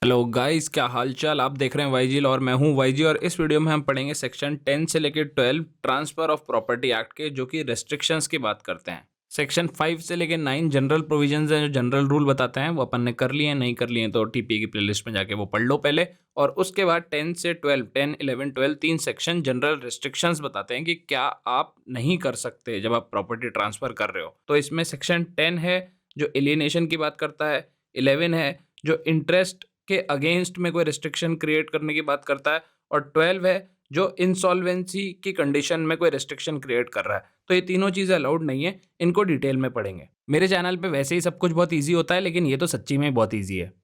Hello guys, क्या हाल चाल। आप देख रहे हैं वाईजील और मैं हूं वाईजी। और इस वीडियो में हम पढ़ेंगे सेक्शन 10 से लेकर 12 ट्रांसफर ऑफ प्रॉपर्टी एक्ट के, जो कि रेस्ट्रिक्शंस की बात करते हैं। सेक्शन 5 से लेकर 9 जनरल प्रोविजंस हैं, जो जनरल रूल बताते हैं। वो अपन ने कर लिए हैं, नहीं कर लिए हैं तो टीपी की प्लेलिस्ट में जाके वो पढ़ लो पहले। और उसके बाद 10 से 12, 10, 11, 12 तीन सेक्शन जनरल रेस्ट्रिक्शंस बताते हैं कि क्या आप नहीं कर सकते जब आप प्रॉपर्टी ट्रांसफर कर रहे हो। तो इसमें सेक्शन 10 है जो एलियनेशन की बात करता है, 11 है जो इंटरेस्ट के अगेंस्ट में कोई रिस्ट्रिक्शन क्रिएट करने की बात करता है, और 12 है जो इंसॉल्वेंसी की कंडीशन में कोई रिस्ट्रिक्शन क्रिएट कर रहा है। तो ये तीनों चीज़ें अलाउड नहीं है, इनको डिटेल में पढ़ेंगे। मेरे चैनल पे वैसे ही सब कुछ बहुत ईजी होता है, लेकिन ये तो सच्ची में बहुत ईजी है।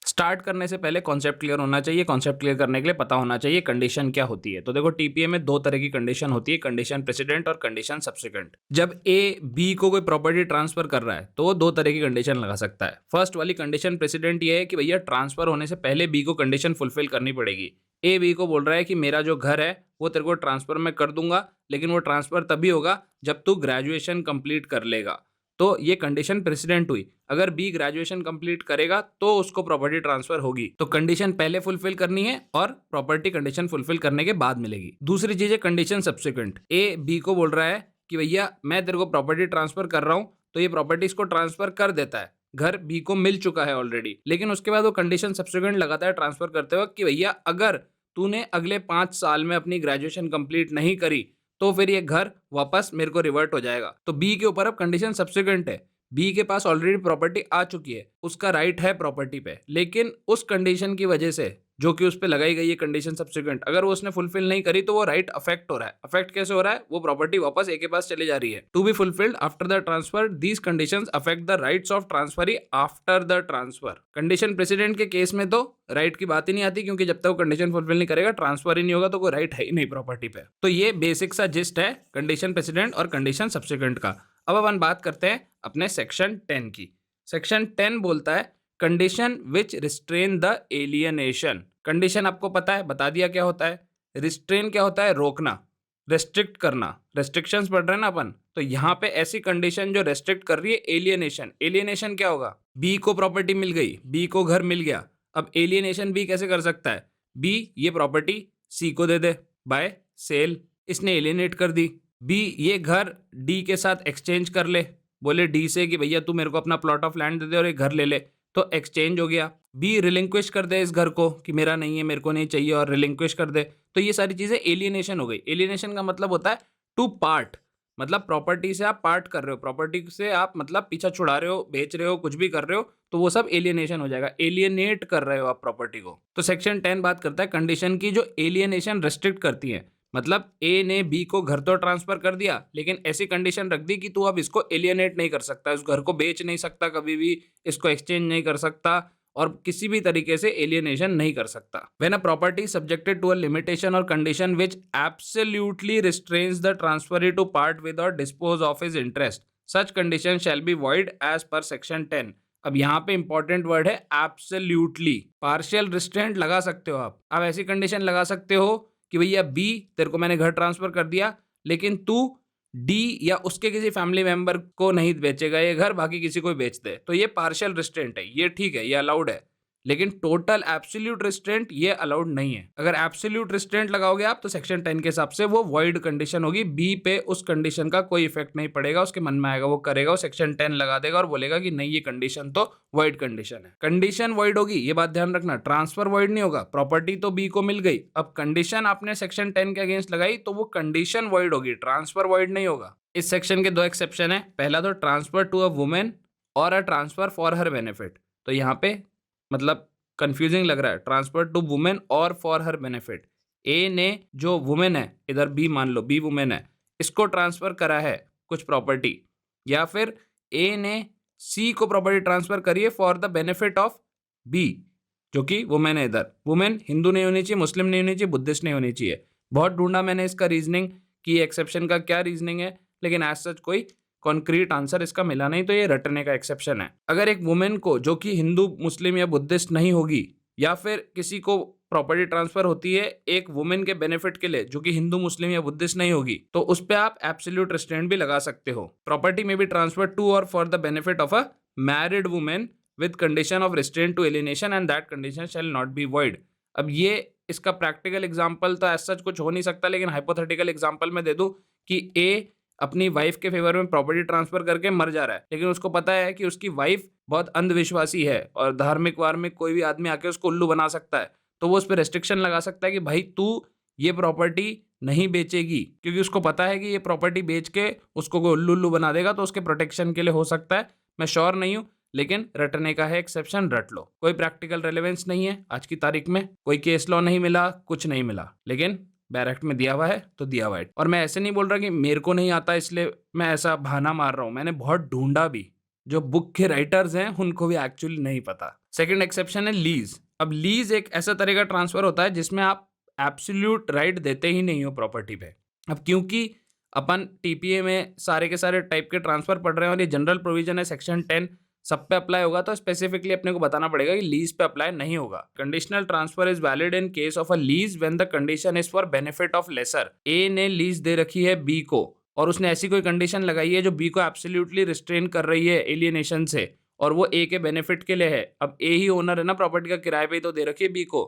स्टार्ट करने से पहले कॉन्सेप्ट क्लियर होना चाहिए। कॉन्सेप्ट क्लियर करने के लिए पता होना चाहिए कंडीशन क्या होती है। तो देखो, टीपीए में दो तरह की कंडीशन होती है, कंडीशन प्रेसिडेंट और कंडीशन सब्सिक्वेंट। जब ए बी को कोई प्रॉपर्टी ट्रांसफर कर रहा है तो वो दो तरह की कंडीशन लगा सकता है। फर्स्ट वाली कंडीशन प्रेसिडेंट ये है कि भैया ट्रांसफर होने से पहले बी को कंडीशन फुलफिल करनी पड़ेगी। ए बी को बोल रहा है कि मेरा जो घर है वो तेरे को ट्रांसफर मैं कर दूंगा, लेकिन वो ट्रांसफर तभी होगा जब तू ग्रेजुएशन कंप्लीट कर लेगा। तो ये कंडीशन प्रेसिडेंट हुई। अगर बी ग्रेजुएशन कंप्लीट करेगा तो उसको प्रॉपर्टी ट्रांसफर होगी। तो कंडीशन पहले फुलफिल करनी है और प्रॉपर्टी कंडीशन फुलफिल करने के बाद मिलेगी। दूसरी चीज है कंडीशन सब्सिक्वेंट। ए बी को बोल रहा है कि भैया मैं तेरे को प्रॉपर्टी ट्रांसफर कर रहा हूं, तो ये प्रॉपर्टी इसको ट्रांसफर कर देता है। घर बी को मिल चुका है ऑलरेडी, लेकिन उसके बाद वो कंडीशन सब्सिक्वेंट लगाता है ट्रांसफर करते वक्त कि भैया अगर तूने अगले 5 साल में अपनी ग्रेजुएशन कंप्लीट नहीं करी तो फिर ये घर वापस मेरे को रिवर्ट हो जाएगा। तो बी के ऊपर अब कंडीशन सब्सिक्वेंट है। बी के पास ऑलरेडी प्रॉपर्टी आ चुकी है, उसका राइट है प्रॉपर्टी पे, लेकिन उस कंडीशन की वजह से जो कि उस पे लगाई गई है कंडीशन सब्सिक्वेंट, अगर वो उसने फुलफिल नहीं करी तो वो राइट अफेक्ट हो रहा है। अफेक्ट कैसे हो रहा है? वो प्रॉपर्टी वापस ए के पास चली जा रही है। To be fulfilled after the transfer, these conditions affect the rights of transferee after the transfer. Condition precedent के केस में तो राइट की बात ही नहीं आती, क्योंकि जब तक वो कंडीशन फुलफिल नहीं करेगा, ट्रांसफर ही नहीं होगा, तो कोई राइट है ही नहीं प्रॉपर्टी पे। तो ये बेसिक सा जिस्ट है कंडीशन प्रेसिडेंट और कंडीशन सब्सिक्वेंट का। अब अपन बात करते हैं अपने सेक्शन 10 की। सेक्शन 10 बोलता है condition which restrain the alienation. Condition आपको पता है, बता दिया क्या होता है। रिस्ट्रेन क्या होता है? रोकना, रेस्ट्रिक्ट करना। रेस्ट्रिक्शंस पढ़ रहे हैं ना अपन, तो यहाँ पे ऐसी कंडीशन जो रेस्ट्रिक्ट कर रही है एलियनेशन। एलियनेशन क्या होगा? बी को प्रॉपर्टी मिल गई, बी को घर मिल गया। अब एलियनेशन बी कैसे कर सकता है? बी ये प्रॉपर्टी सी को दे दे बाय सेल, इसने एलियनेट कर दी। बी ये घर डी के साथ एक्सचेंज कर ले, बोले डी से कि भैया तू मेरे को अपना प्लॉट ऑफ लैंड दे दे और एक घर ले ले, तो एक्सचेंज हो गया। बी रिलिंक्विश कर दे इस घर को कि मेरा नहीं है, मेरे को नहीं चाहिए, और रिलिंक्विश कर दे। तो ये सारी चीजें एलियनेशन हो गई। एलियनेशन का मतलब होता है टू पार्ट, मतलब प्रॉपर्टी से आप पार्ट कर रहे हो, प्रॉपर्टी से आप मतलब पीछा छुड़ा रहे हो, बेच रहे हो, कुछ भी कर रहे हो, तो वो सब एलियनेशन हो जाएगा। एलियनेट कर रहे हो आप प्रॉपर्टी को। तो सेक्शन 10 बात करता है कंडीशन की जो एलियनेशन रेस्ट्रिक्ट करती है। मतलब ए ने बी को घर तो ट्रांसफर कर दिया, लेकिन ऐसी कंडीशन रख दी कि तू अब इसको एलियनेट नहीं कर सकता, उस घर को बेच नहीं सकता कभी भी, इसको एक्सचेंज नहीं कर सकता, और किसी भी तरीके से एलियनेशन नहीं कर सकता। When a property subjected to a limitation और condition which absolutely restrains the transferee to part with और dispose of his interest, such condition shall be void as per section 10। अब यहाँ पे इंपॉर्टेंट वर्ड है absolutely. Partial restraint लगा सकते हो आप ऐसी कंडीशन लगा सकते हो कि भैया बी तेरे को मैंने घर ट्रांसफर कर दिया, लेकिन तू डी या उसके किसी फैमिली मेंबर को नहीं बेचेगा ये घर, बाकी किसी को बेच दे, तो ये पार्शियल रिस्ट्रेंट है, ये ठीक है, ये अलाउड है। लेकिन टोटल एब्सोल्यूट रिस्ट्रेंट ये अलाउड नहीं है। अगर एब्सोल्यूट रिस्ट्रेंट लगाओगे आप तो सेक्शन 10 के हिसाब से वो वॉइड कंडीशन होगी। बी पे उस कंडीशन का कोई इफेक्ट नहीं पड़ेगा, उसके मन में आएगा वो करेगा, वो सेक्शन 10 लगा देगा और बोलेगा कि नहीं ये कंडीशन तो वॉइड कंडीशन है। कंडीशन वॉइड होगी, ये बात ध्यान रखना। ट्रांसफर वॉइड नहीं होगा। प्रॉपर्टी तो बी को मिल गई, अब कंडीशन आपने सेक्शन 10 के अगेंस्ट लगाई तो वो कंडीशन वॉइड होगी, ट्रांसफर वॉइड नहीं होगा। इस सेक्शन के दो एक्सेप्शन है। पहला तो ट्रांसफर टू अ वुमेन और a transfer for her benefit. तो यहाँ पे मतलब कंफ्यूजिंग लग रहा है, ट्रांसफर टू वुमेन और फॉर हर बेनिफिट। ए ने जो वुमेन है, इधर बी मान लो बी वुमेन है, इसको ट्रांसफर करा है कुछ प्रॉपर्टी, या फिर ए ने सी को प्रॉपर्टी ट्रांसफर करी है for the benefit of B, जो कि वुमेन है। इधर वुमेन हिंदू नहीं होनी चाहिए, मुस्लिम नहीं होनी चाहिए, बुद्धिस्ट नहीं होनी चाहिए। बहुत ढूंढा मैंने इसका रीजनिंग कि एक्सेप्शन का क्या रीजनिंग है, लेकिन एज सच कोई कॉन्क्रीट आंसर इसका मिला नहीं, तो ये रटने का एक्सेप्शन है। अगर एक वुमेन को जो कि हिंदू मुस्लिम या बुद्धिस्ट नहीं होगी या फिर किसी को प्रॉपर्टी ट्रांसफर होती है एक वुमेन के बेनिफिट के लिए जो कि हिंदू, मुस्लिम या बुद्धिस्ट नहीं होगी, तो उस पे आप एब्सोल्यूट रिस्ट्रेंट भी लगा सकते हो। प्रॉपर्टी में बी ट्रांसफर टू और for the benefit of a married women with condition of restraint to alienation and that condition shall not be void. अब ये इसका प्रैक्टिकल एग्जाम्पल तो ऐसा कुछ हो नहीं सकता, लेकिन हाइपोथेटिकल एग्जाम्पल में दे दूं कि ए अपनी वाइफ के फेवर में प्रॉपर्टी ट्रांसफर करके मर जा रहा है, लेकिन उसको पता है कि उसकी वाइफ बहुत अंधविश्वासी है और धार्मिक वार्मिक कोई भी आदमी आके उसको उल्लू बना सकता है, तो वो उस पर रेस्ट्रिक्शन लगा सकता है कि भाई तू ये प्रॉपर्टी नहीं बेचेगी, क्योंकि उसको पता है कि ये प्रॉपर्टी बेच के उसको कोई उल्लू बना देगा, तो उसके प्रोटेक्शन के लिए हो सकता है। मैं श्योर नहीं हूँ, लेकिन रटने का है एक्सेप्शन, रट लो। कोई प्रैक्टिकल रेलेवेंस नहीं है आज की तारीख में, कोई केस लॉ नहीं मिला, कुछ नहीं मिला, लेकिन बैरेक्ट में दिया हुआ है तो दिया हुआ है। और मैं ऐसे नहीं बोल रहा कि मेरे को नहीं आता इसलिए मैं ऐसा बहाना मार रहा हूँ, मैंने बहुत ढूंढा भी, जो बुक के राइटर्स हैं उनको भी एक्चुअली नहीं पता। सेकंड एक्सेप्शन है लीज। अब लीज एक ऐसा तरह का ट्रांसफर होता है जिसमें आप एब्सोल्यूट राइट देते ही नहीं हो प्रॉपर्टी पे। अब क्योंकि अपन टीपीए में सारे के सारे टाइप के ट्रांसफर पढ़ रहे हैं और ये जनरल प्रोविजन है, सेक्शन 10 सब पे अप्लाई होगा, तो स्पेसिफिकली अपने को बताना पड़ेगा कि लीज पे अप्लाई नहीं होगा। Conditional transfer is valid in case of a lease when the condition is for benefit of lessor. A ने लीज दे रखी है बी को और उसने ऐसी कोई कंडीशन लगाई है जो बी को एब्सोल्युटली रिस्ट्रेन कर रही है एलियनेशन से, और वो ए के बेनिफिट के लिए है। अब ए ही ओनर है ना प्रॉपर्टी का, किराए पे ही तो दे रखी है बी को,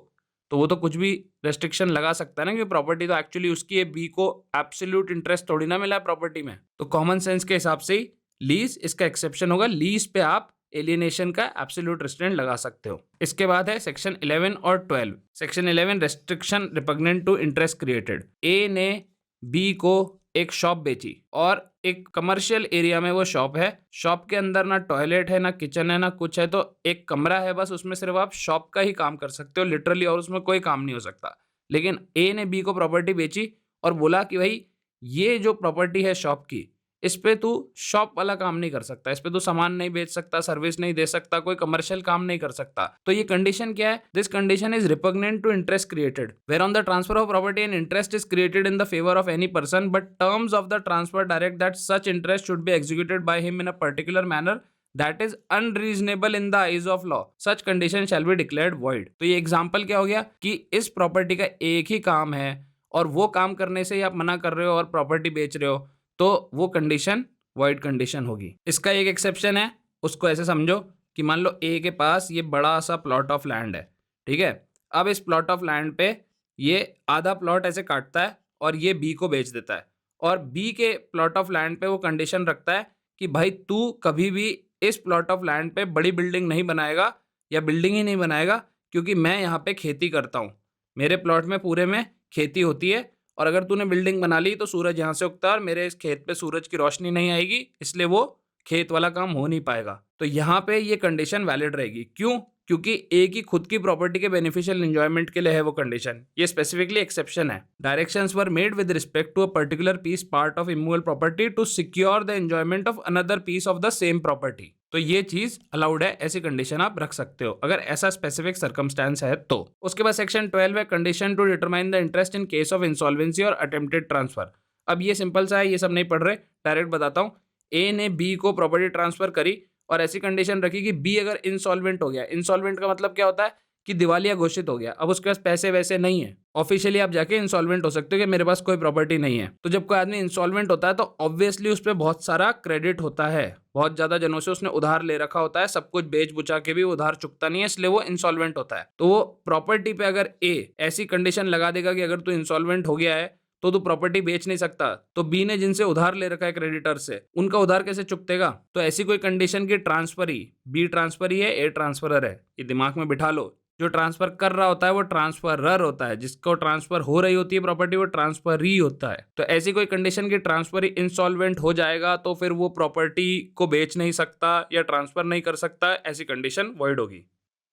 तो वो तो कुछ भी रेस्ट्रिक्शन लगा सकता है ना कि प्रॉपर्टी तो एक्चुअली उसकी है, बी को एब्सोल्यूट इंटरेस्ट थोड़ी ना मिला है प्रॉपर्टी में। तो कॉमन सेंस के हिसाब से ही लीज इसका एक्सेप्शन होगा। लीज पे आप एलियनेशन का एब्सोल्यूट रिस्ट्रेंट लगा सकते हो। इसके बाद है सेक्शन 11 और 12। Section 11 restriction repugnant to interest created. A ने बी को एक शॉप बेची और एक कमर्शियल एरिया में वो शॉप है, शॉप के अंदर ना टॉयलेट है ना किचन है ना कुछ है, तो एक कमरा है बस, उसमें सिर्फ आप शॉप का ही काम कर सकते हो लिटरली, और उसमें कोई काम नहीं हो सकता। लेकिन ए ने बी को प्रॉपर्टी बेची और बोला कि भाई ये जो प्रॉपर्टी है शॉप की, इस पे तू शॉप वाला काम नहीं कर सकता, इस पे तू सामान नहीं बेच सकता, सर्विस नहीं दे सकता, कोई कमर्शियल काम नहीं कर सकता। तो ये कंडीशन क्या है? This condition is repugnant to interest created where on the transfer of property and interest is created in the favour of any person, but terms of the transfer direct that such interest should be executed by him in a particular manner that is unreasonable in the eyes of law, such condition shall be declared void। तो ये example क्या हो गया कि इस property का एक ही काम है और वो काम करने से ही आप मना कर रहे हो और प्रॉपर्टी बेच रहे हो, तो वो कंडीशन वॉइड कंडीशन होगी। इसका एक एक्सेप्शन है, उसको ऐसे समझो कि मान लो ए के पास ये बड़ा सा प्लॉट ऑफ लैंड है, ठीक है। अब इस प्लॉट ऑफ लैंड पे ये आधा प्लॉट ऐसे काटता है और ये बी को बेच देता है, और बी के प्लॉट ऑफ लैंड पे वो कंडीशन रखता है कि भाई तू कभी भी इस प्लॉट ऑफ लैंड पे बड़ी बिल्डिंग नहीं बनाएगा या बिल्डिंग ही नहीं बनाएगा, क्योंकि मैं यहाँ पे खेती करता हूँ, मेरे प्लॉट में पूरे में खेती होती है, और अगर तूने बिल्डिंग बना ली तो सूरज यहाँ से उगता है और मेरे इस खेत पे सूरज की रोशनी नहीं आएगी, इसलिए वो खेत वाला काम हो नहीं पाएगा। तो यहाँ पे ये कंडीशन वैलिड रहेगी। क्यों? क्योंकि ए की खुद की प्रॉपर्टी के बेनिफिशियल एंजॉयमेंट के लिए है वो कंडीशन, ये स्पेसिफिकली एक्सेप्शन है। Directions were made with respect to a particular piece part of immovable property to secure the enjoyment of another piece of the same property. तो ये चीज अलाउड है, ऐसी कंडीशन आप रख सकते हो अगर ऐसा स्पेसिफिक सर्कमस्टेंस है तो। उसके बाद सेक्शन 12 है condition to determine the interest in case of insolvency और अटेम्प्टेड ट्रांसफर। अब ये सिंपल सा है, ये सब नहीं पढ़ रहे, डायरेक्ट बताता हूँ। ए ने बी को प्रॉपर्टी ट्रांसफर करी और ऐसी कंडीशन रखी कि बी अगर इंसॉल्वेंट हो गया, इंसॉल्वेंट का मतलब क्या होता है कि दिवालिया घोषित हो गया, अब उसके पास पैसे वैसे नहीं है, ऑफिशियली आप जाके इंसॉल्वेंट हो सकते हो कि मेरे पास कोई प्रॉपर्टी नहीं है। तो जब कोई आदमी इंसॉल्वेंट होता है तो ऑब्वियसली उस पर बहुत सारा क्रेडिट होता है, बहुत ज्यादा जनों से उसने उधार ले रखा होता है, सब कुछ बेच बुचा के भी उधार चुकता नहीं है, इसलिए वो इंसॉल्वेंट होता है। तो वो प्रॉपर्टी पे अगर ए ऐसी कंडीशन लगा देगा कि अगर तू इंसॉल्वेंट हो गया है तो तू प्रॉपर्टी बेच नहीं सकता, तो बी ने जिनसे उधार ले रखा है क्रेडिटर से, उनका उधार कैसे चुकतेगा? तो ऐसी कोई कंडीशन की ट्रांसफर ही, बी ट्रांसफर ही है, ए ट्रांसफरर है, ये दिमाग में बिठा लो। जो ट्रांसफर कर रहा होता है वो ट्रांसफरर होता है, जिसको ट्रांसफर हो रही होती है प्रॉपर्टी वो ट्रांसफरी होता है। तो ऐसी कोई कंडीशन की ट्रांसफर ही इंसॉल्वेंट हो जाएगा तो फिर वो प्रॉपर्टी को बेच नहीं सकता या ट्रांसफर नहीं कर सकता, ऐसी कंडीशन वॉइड होगी।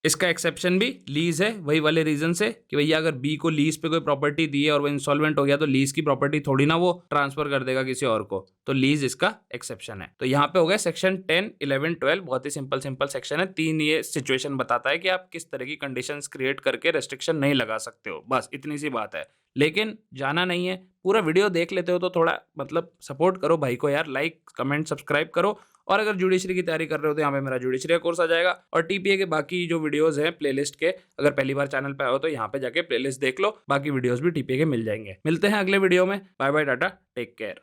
इसका एक्सेप्शन भी लीज है, वही वाले रीजन से कि भैया अगर बी को लीज पे कोई प्रॉपर्टी दी है और वो इंसॉल्वेंट हो गया तो लीज की प्रॉपर्टी थोड़ी ना वो ट्रांसफर कर देगा किसी और को, तो लीज इसका एक्सेप्शन है। तो यहाँ पे हो गया सेक्शन 10, 11, 12, बहुत ही सिंपल सेक्शन है। 3 ये सिचुएशन बताता है कि आप किस तरह की कंडीशंस क्रिएट करके रेस्ट्रिक्शन नहीं लगा सकते हो, बस इतनी सी बात है। लेकिन जाना नहीं है, पूरा वीडियो देख लेते हो तो थोड़ा मतलब सपोर्ट करो भाई को यार, लाइक कमेंट सब्सक्राइब करो। और अगर जुडिशरी की तैयारी कर रहे हो तो यहाँ पे मेरा जुडिशरी का कोर्स आ जाएगा, और टीपीए के बाकी जो वीडियोस हैं प्लेलिस्ट के, अगर पहली बार चैनल पे आए हो तो यहाँ पे जाके प्लेलिस्ट देख लो, बाकी वीडियोस भी टीपीए के मिल जाएंगे। मिलते हैं अगले वीडियो में, bye bye tata, take care.